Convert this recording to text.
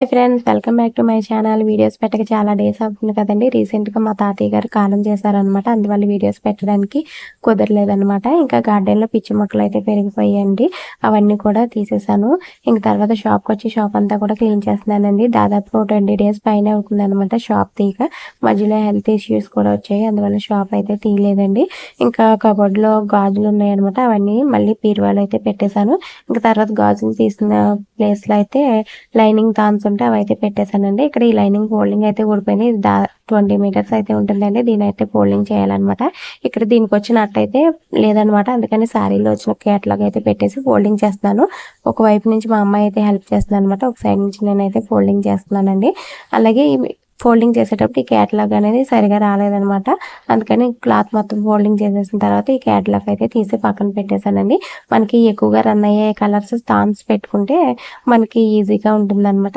Hi friends, welcome back to my channel. Videos పెట్టక చాలా days అవుతుంది కదండి. రీసెంట్గా మా తాతయ్య గారు కాలం చేశారనమాట. అందువల్ల వీడియోస్ పెట్టడానికి కుదరలేదనమాట. ఇంకా గార్డెన్లో పిచ్చి మొక్కలు అయితే పెరిగిపోయాయండి. అవన్నీ కూడా తీసేసాను. ఇంక తర్వాత షాప్కి వచ్చి షాప్ అంతా కూడా క్లీన్ చేస్తున్నానండి. దాదాపు 20 డేస్ పైన అవుతుందనమాట షాప్ తీయక. మధ్యలో హెల్త్ ఇష్యూస్ కూడా వచ్చాయి. అందువల్ల షాప్ అయితే తీయలేదండి. ఇంకా కబోర్డ్లో గాజులు ఉన్నాయన్నమాట. అవన్నీ మళ్ళీ బీరువాలో అయితే పెట్టేశాను. ఇంకా తర్వాత గాజులు తీసిన ప్లేస్లో అయితే లైనింగ్ థాన్స్ ఉంటే అవైతే పెట్టేశానండి. ఇక్కడ ఈ లైనింగ్ ఫోల్డింగ్ అయితే ఊడిపోయింది. ఇది 20 మీటర్స్ అయితే ఉంటుందండి. దీనైతే ఫోల్డింగ్ చేయాలన్నమాట. ఇక్కడ దీనికి వచ్చిన అట్టయితే లేదనమాట. అందుకని శారీలో వచ్చిన క్యాట్లాగ్ అయితే పెట్టేసి ఫోల్డింగ్ చేస్తున్నాను. ఒకవైపు నుంచి మా అమ్మాయి అయితే హెల్ప్ చేస్తుంది అనమాట. ఒక సైడ్ నుంచి నేనైతే ఫోల్డింగ్ చేస్తున్నానండి. అలాగే ఫోల్డింగ్ చేసేటప్పుడు ఈ క్యాట్లాగ్ అనేది సరిగా రాలేదనమాట. అందుకని క్లాత్ మొత్తం ఫోల్డింగ్ చేసేసిన తర్వాత ఈ క్యాట్లాగ్ అయితే తీసి పక్కన పెట్టేశానండి. మనకి ఎక్కువగా రన్ అయ్యే కలర్స్ థాన్స్ పెట్టుకుంటే మనకి ఈజీగా ఉంటుందన్నమాట.